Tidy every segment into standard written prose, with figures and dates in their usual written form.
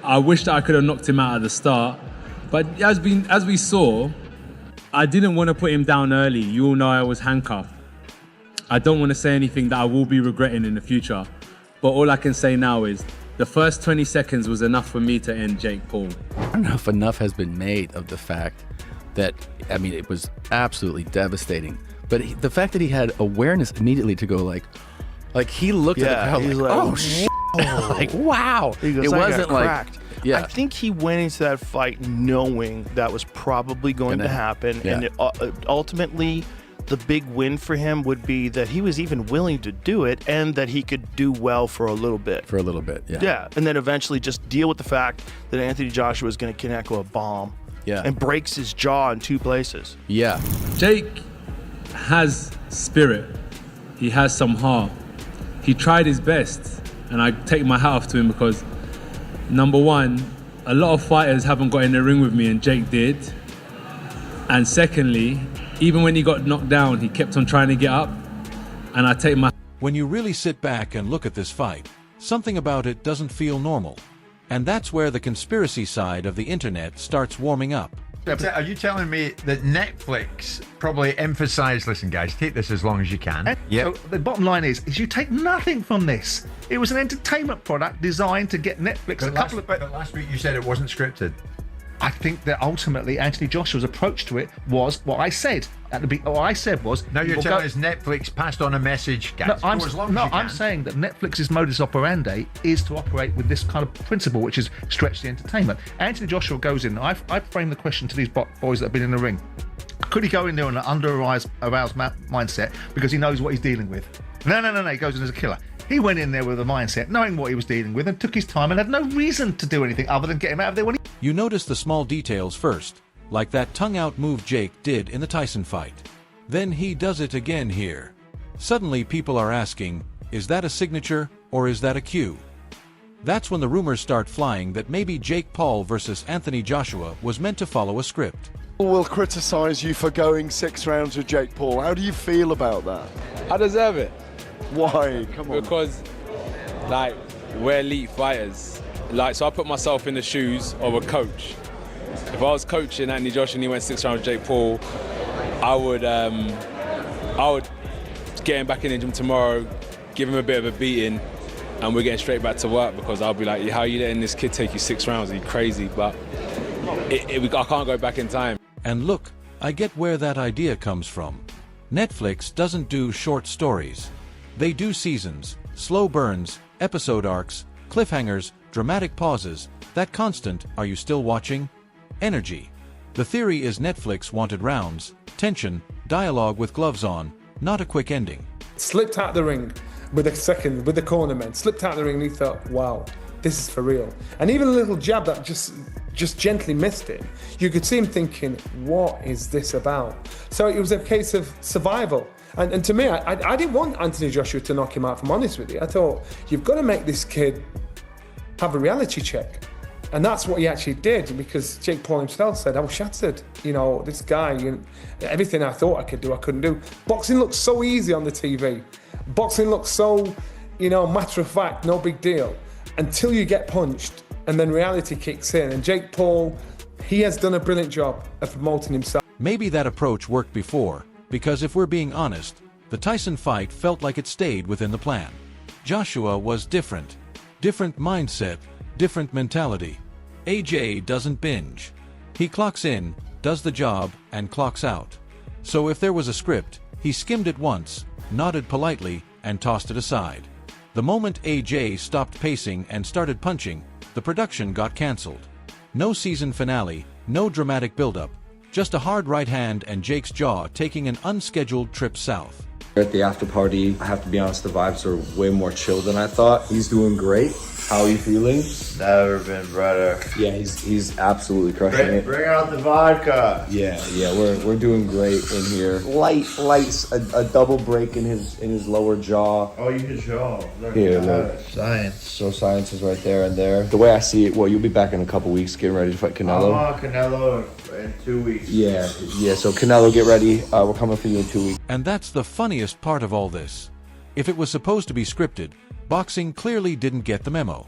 I wish that I could have knocked him out at the start. But as we saw, I didn't want to put him down early. You all know I was handcuffed. I don't want to say anything that I will be regretting in the future. But all I can say now is the first 20 seconds was enough for me to end Jake Paul. I don't know if enough has been made of the fact that, I mean, it was absolutely devastating. But the fact that he had awareness immediately to go like he looked at the crowd like, oh, shit. Like, wow. He goes, it wasn't like, cracked. yeah. I think he went into that fight knowing that was probably going to happen. Yeah. And ultimately, the big win for him would be that he was even willing to do it and that he could do well for a little bit. For a little bit, yeah. Yeah, and then eventually just deal with the fact that Anthony Joshua is going to connect with a bomb. Yeah. And breaks his jaw in 2 places. Yeah. Jake has spirit. He has some heart. He tried his best, and I take my hat off to him because, number one, a lot of fighters haven't got in the ring with me, and Jake did. And secondly, even when he got knocked down, he kept on trying to get up, and I take my... When you really sit back and look at this fight, something about it doesn't feel normal. And that's where the conspiracy side of the internet starts warming up. Are you telling me that Netflix probably emphasized, listen guys, take this as long as you can? So the bottom line is you take nothing from this. It was an entertainment product designed to get Netflix But last week you said it wasn't scripted. I think that ultimately Anthony Joshua's approach to it was what I said at the beginning. What I said was... Now you're telling us Netflix passed on a message, guys. I'm saying that Netflix's modus operandi is to operate with this kind of principle, which is stretch the entertainment. Anthony Joshua goes in. I frame the question to these boys that have been in the ring. Could he go in there on an under-aroused mindset because he knows what he's dealing with? No. He goes in as a killer. He went in there with a mindset, knowing what he was dealing with, and took his time and had no reason to do anything other than get him out of there when he... You notice the small details first, like that tongue-out move Jake did in the Tyson fight. Then he does it again here. Suddenly people are asking, is that a signature or is that a cue? That's when the rumors start flying that maybe Jake Paul versus Anthony Joshua was meant to follow a script. People will criticize you for going 6 rounds with Jake Paul. How do you feel about that? I deserve it. Why? Come on. Because, like, we're elite fighters. Like, so I put myself in the shoes of a coach. If I was coaching Anthony Joshua and he went 6 rounds with Jake Paul, I would get him back in the gym tomorrow, give him a bit of a beating, and we're getting straight back to work because I'll be like, how are you letting this kid take you 6 rounds? Are you crazy? But I can't go back in time. And look, I get where that idea comes from. Netflix doesn't do short stories. They do seasons, slow burns, episode arcs, cliffhangers, dramatic pauses, that constant, are you still watching? Energy. The theory is Netflix wanted rounds, tension, dialogue with gloves on, not a quick ending. Slipped out the ring with the cornermen, slipped out the ring and he thought, wow, this is for real. And even a little jab that just gently missed him, you could see him thinking, what is this about? So it was a case of survival. And to me, I didn't want Anthony Joshua to knock him out, if I'm honest with you. I thought, you've got to make this kid have a reality check. And that's what he actually did, because Jake Paul himself said, I was shattered. You know, this guy, everything I thought I could do, I couldn't do. Boxing looks so easy on the TV. Boxing looks so, matter of fact, no big deal. Until you get punched, and then reality kicks in. And Jake Paul, he has done a brilliant job of promoting himself. Maybe that approach worked before, because if we're being honest, the Tyson fight felt like it stayed within the plan. Joshua was different. Different mindset, different mentality. AJ doesn't binge. He clocks in, does the job, and clocks out. So if there was a script, he skimmed it once, nodded politely, and tossed it aside. The moment AJ stopped pacing and started punching, the production got cancelled. No season finale, no dramatic build-up, just a hard right hand and Jake's jaw taking an unscheduled trip south. At the after party, I have to be honest, the vibes are way more chill than I thought. He's doing great. How are you feeling? Never been better. Yeah, he's absolutely crushing it. Bring out the vodka. Yeah, we're doing great in here. Light, a double break in his lower jaw. Oh, you can show. Here, look. Science. So science is right there and there. The way I see it, well, you'll be back in a couple weeks getting ready to fight Canelo. I'm on Canelo in 2 weeks. Yeah, so Canelo, get ready. We're coming for you in 2 weeks. And that's the funniest part of all this. If it was supposed to be scripted, boxing clearly didn't get the memo.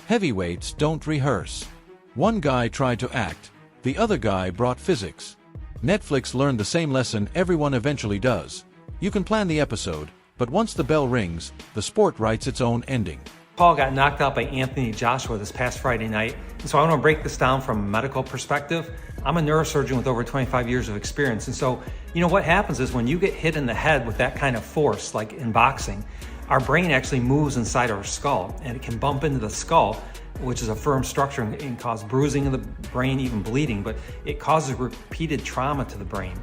Heavyweights don't rehearse. One guy tried to act, the other guy brought physics. Netflix learned the same lesson everyone eventually does. You can plan the episode, but once the bell rings, the sport writes its own ending. Paul got knocked out by Anthony Joshua this past Friday night, and so I want to break this down from a medical perspective. I'm a neurosurgeon with over 25 years of experience, and so, what happens is when you get hit in the head with that kind of force, like in boxing, our brain actually moves inside our skull, and it can bump into the skull, which is a firm structure, and cause bruising of the brain, even bleeding, but it causes repeated trauma to the brain.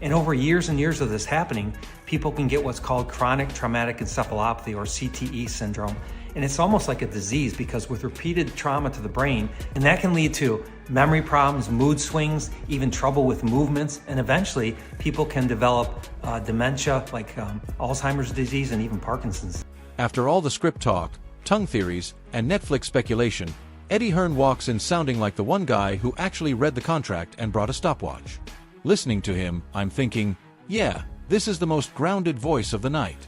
And over years and years of this happening, people can get what's called chronic traumatic encephalopathy, or CTE syndrome. And it's almost like a disease because with repeated trauma to the brain, and that can lead to memory problems, mood swings, even trouble with movements, and eventually people can develop dementia like Alzheimer's disease and even Parkinson's. After all the script talk, tongue theories, and Netflix speculation, Eddie Hearn walks in sounding like the one guy who actually read the contract and brought a stopwatch. Listening to him, I'm thinking, yeah, this is the most grounded voice of the night.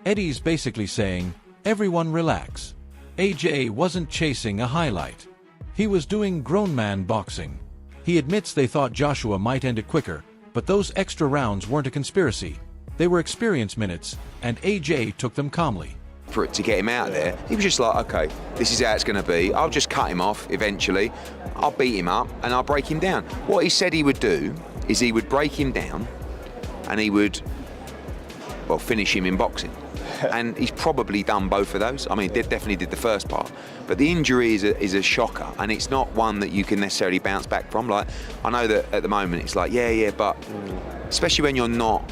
Eddie's basically saying, everyone relax. AJ wasn't chasing a highlight. He was doing grown man boxing. He admits they thought Joshua might end it quicker, but those extra rounds weren't a conspiracy. They were experience minutes, and AJ took them calmly. For it to get him out there, he was just like, okay, this is how it's going to be. I'll just cut him off eventually. I'll beat him up and I'll break him down. What he said he would do is he would break him down and he would, finish him in boxing. And he's probably done both of those. I mean, he definitely did the first part. But the injury is a shocker, and it's not one that you can necessarily bounce back from. Like, I know that at the moment it's like, but especially when you're not,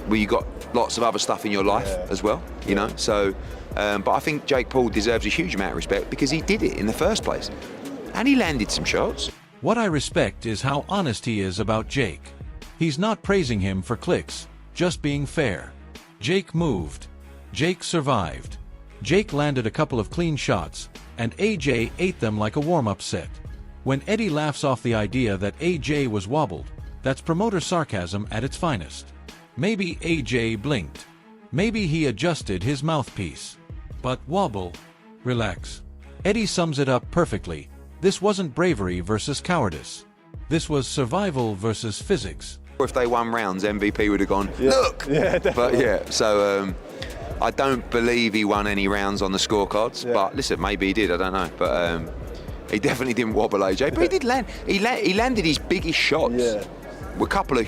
you've got lots of other stuff in your life as well, you know. So, but I think Jake Paul deserves a huge amount of respect because he did it in the first place. And he landed some shots. What I respect is how honest he is about Jake. He's not praising him for clicks, just being fair. Jake moved. Jake survived. Jake landed a couple of clean shots, and AJ ate them like a warm-up set. When Eddie laughs off the idea that AJ was wobbled, that's promoter sarcasm at its finest. Maybe AJ blinked. Maybe he adjusted his mouthpiece. But wobble. Relax. Eddie sums it up perfectly. This wasn't bravery versus cowardice. This was survival versus physics. If they won rounds, MVP would have gone, look! Yeah, but so I don't believe he won any rounds on the scorecards. Yeah. But listen, maybe he did, I don't know. But he definitely didn't wobble AJ. But he did land. He landed his biggest shots. Yeah. With a couple of,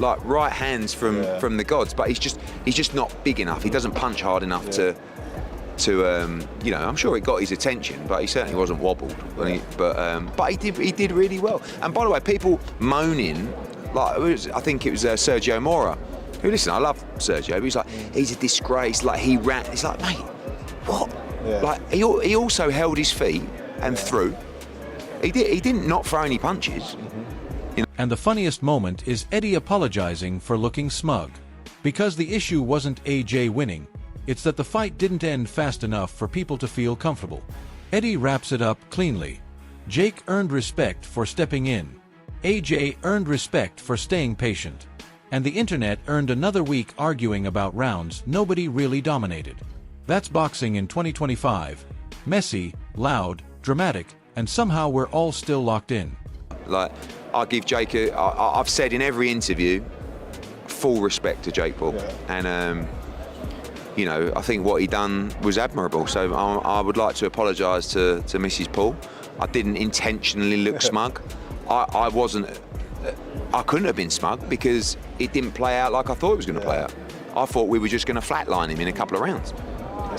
like right hands from the gods. But he's just not big enough. He doesn't punch hard enough to I'm sure it got his attention, but he certainly wasn't wobbled. But he did really well. And by the way, people moaning, I think it was Sergio Mora, who, listen, I love Sergio, but he's like, he's a disgrace, like he ran. It's like, mate, what? Yeah. Like he also held his feet and threw. He didn't not throw any punches. Mm-hmm. And the funniest moment is Eddie apologizing for looking smug. Because the issue wasn't AJ winning, it's that the fight didn't end fast enough for people to feel comfortable. Eddie wraps it up cleanly. Jake earned respect for stepping in. AJ earned respect for staying patient. And the internet earned another week arguing about rounds nobody really dominated. That's boxing in 2025. Messy, loud, dramatic, and somehow we're all still locked in. Like, I give Jake I've said in every interview, full respect to Jake Paul. Yeah. And I think what he done was admirable. So I would like to apologise to Mrs. Paul. I didn't intentionally look smug. I couldn't have been smug because it didn't play out like I thought it was going to play out. I thought we were just going to flatline him in a couple of rounds.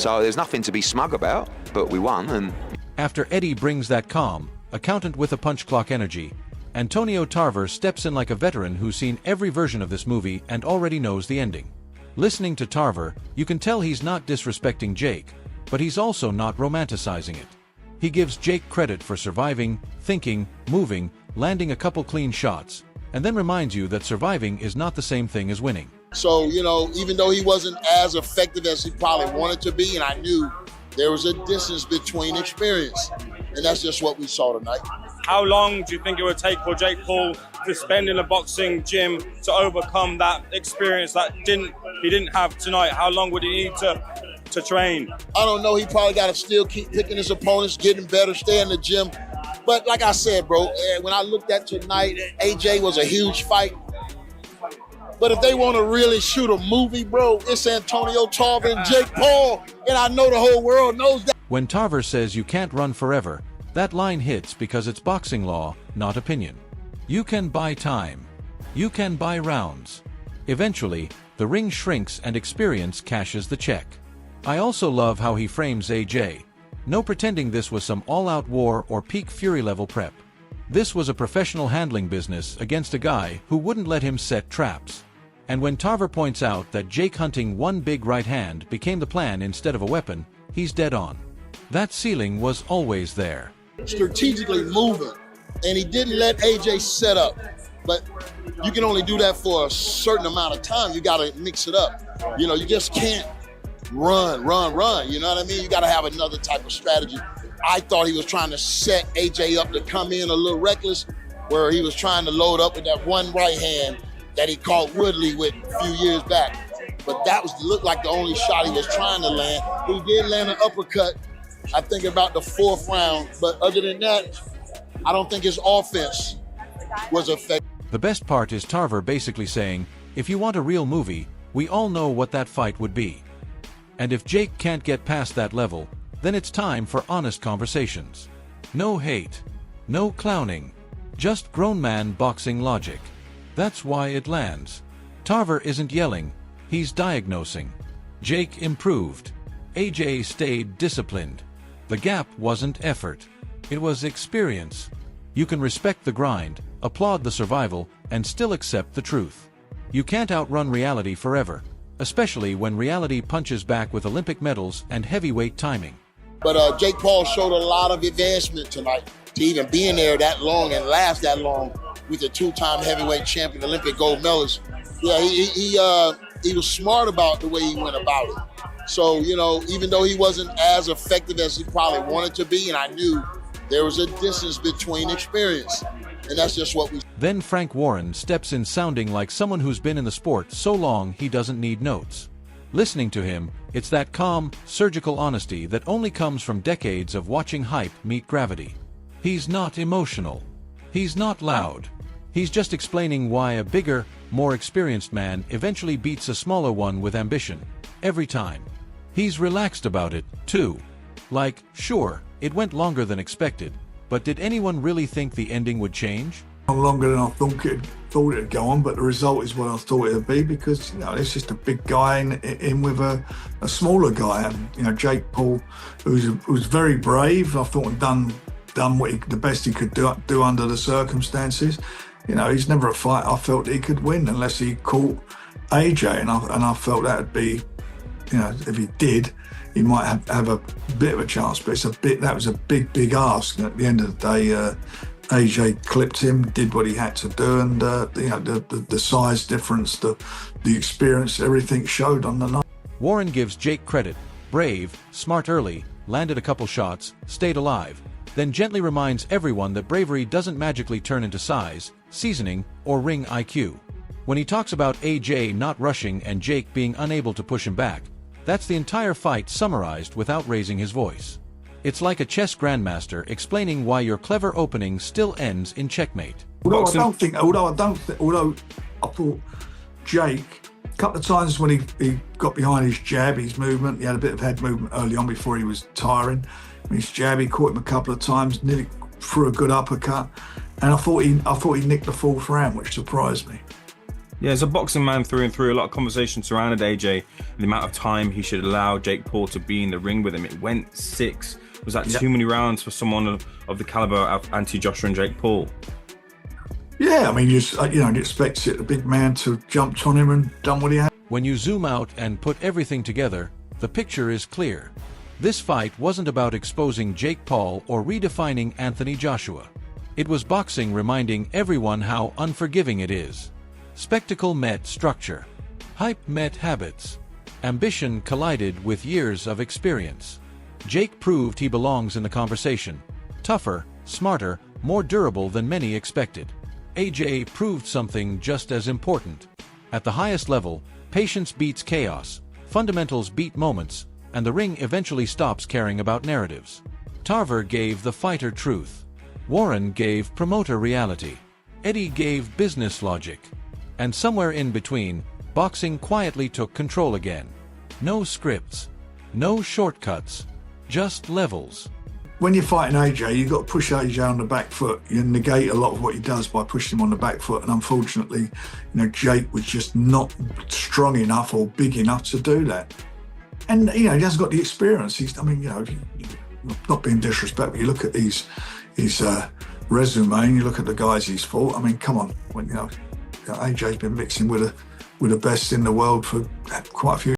So there's nothing to be smug about, but we won. And after Eddie brings that calm, accountant with a punch clock energy, Antonio Tarver steps in like a veteran who's seen every version of this movie and already knows the ending. Listening to Tarver, you can tell he's not disrespecting Jake, but he's also not romanticizing it. He gives Jake credit for surviving, thinking, moving, landing a couple clean shots, and then reminds you that surviving is not the same thing as winning. So, even though he wasn't as effective as he probably wanted to be, and I knew there was a distance between experience, and that's just what we saw tonight. How long do you think it would take for Jake Paul to spend in a boxing gym to overcome that experience that he didn't have tonight? How long would he need to train? I don't know. He probably got to still keep picking his opponents, getting better, stay in the gym. But like I said, bro, when I looked at tonight, AJ was a huge fight. But if they want to really shoot a movie, bro, it's Antonio Tarver and Jake Paul. And I know the whole world knows that. When Tarver says you can't run forever, that line hits because it's boxing law, not opinion. You can buy time. You can buy rounds. Eventually, the ring shrinks and experience cashes the check. I also love how he frames AJ. No pretending this was some all-out war or peak fury level prep. This was a professional handling business against a guy who wouldn't let him set traps. And when Tarver points out that Jake hunting one big right hand became the plan instead of a weapon, he's dead on. That ceiling was always there. Strategically moving, and he didn't let AJ set up. But you can only do that for a certain amount of time. You got to mix it up. You know, you just can't run. You know what I mean? You got to have another type of strategy. I thought he was trying to set AJ up to come in a little reckless, where he was trying to load up with that one right hand that he caught Woodley with a few years back. But that looked like the only shot he was trying to land. He did land an uppercut, I think about the 4th round. But other than that, I don't think his offense was effective. The best part is Tarver basically saying, if you want a real movie, we all know what that fight would be. And if Jake can't get past that level, then it's time for honest conversations. No hate, no clowning, just grown man boxing logic. That's why it lands. Tarver isn't yelling, he's diagnosing. Jake improved. AJ stayed disciplined. The gap wasn't effort, it was experience. You can respect the grind, applaud the survival, and still accept the truth. You can't outrun reality forever, especially when reality punches back with Olympic medals and heavyweight timing. But Jake Paul showed a lot of advancement tonight to even being there that long and last that long with the 2-time heavyweight champion, Olympic gold medalist. Yeah, he was smart about the way he went about it. So, you know, even though he wasn't as effective as he probably wanted to be, and I knew there was a distance between experience, and that's just what we... Then Frank Warren steps in sounding like someone who's been in the sport so long he doesn't need notes. Listening to him, it's that calm, surgical honesty that only comes from decades of watching hype meet gravity. He's not emotional. He's not loud. He's just explaining why a bigger, more experienced man eventually beats a smaller one with ambition. Every time. He's relaxed about it, too. Like, sure, it went longer than expected, but did anyone really think the ending would change? Longer than I thought it'd go on, but the result is what I thought it would be, because, you know, it's just a big guy in with a smaller guy. And, you know, Jake Paul, who's very brave, I thought had done the best he could do under the circumstances. You know, he's never a fight I felt he could win unless he caught AJ, and I felt that would be, you know, if he did, he might have a bit of a chance. But that was a big ask. And at the end of the day, AJ clipped him, did what he had to do, and you know, the size difference, the experience, everything showed on the night. Warren gives Jake credit. Brave, smart early, landed a couple shots, stayed alive, then gently reminds everyone that bravery doesn't magically turn into size, seasoning, or ring IQ. When he talks about AJ not rushing and Jake being unable to push him back, that's the entire fight summarized without raising his voice. It's like a chess grandmaster explaining why your clever opening still ends in checkmate. Although I thought Jake, a couple of times when he got behind his jab, his movement, he had a bit of head movement early on before he was tiring. His jab, he caught him a couple of times, nearly threw a good uppercut, and I thought he nicked the 4th round, which surprised me. Yeah, as a boxing man through and through, a lot of conversation surrounded AJ, the amount of time he should allow Jake Paul to be in the ring with him. It went 6. Was that too many rounds for someone of the caliber of Anthony Joshua and Jake Paul? Yeah, I mean, you expect the big man to jumped on him and done what he had. When you zoom out and put everything together, the picture is clear. This fight wasn't about exposing Jake Paul or redefining Anthony Joshua. It was boxing reminding everyone how unforgiving it is. Spectacle met structure. Hype met habits. Ambition collided with years of experience. Jake proved he belongs in the conversation. Tougher, smarter, more durable than many expected. AJ proved something just as important. At the highest level, patience beats chaos, fundamentals beat moments, and the ring eventually stops caring about narratives. Tarver gave the fighter truth. Warren gave promoter reality. Eddie gave business logic. And somewhere in between, boxing quietly took control again. No scripts, no shortcuts, just levels. When you're fighting AJ, you've got to push AJ on the back foot. You negate a lot of what he does by pushing him on the back foot. And unfortunately, Jake was just not strong enough or big enough to do that. And, he hasn't got the experience. Not being disrespectful, you look at his resume and you look at the guys he's fought. I mean, come on. AJ's been mixing with the best in the world for quite a few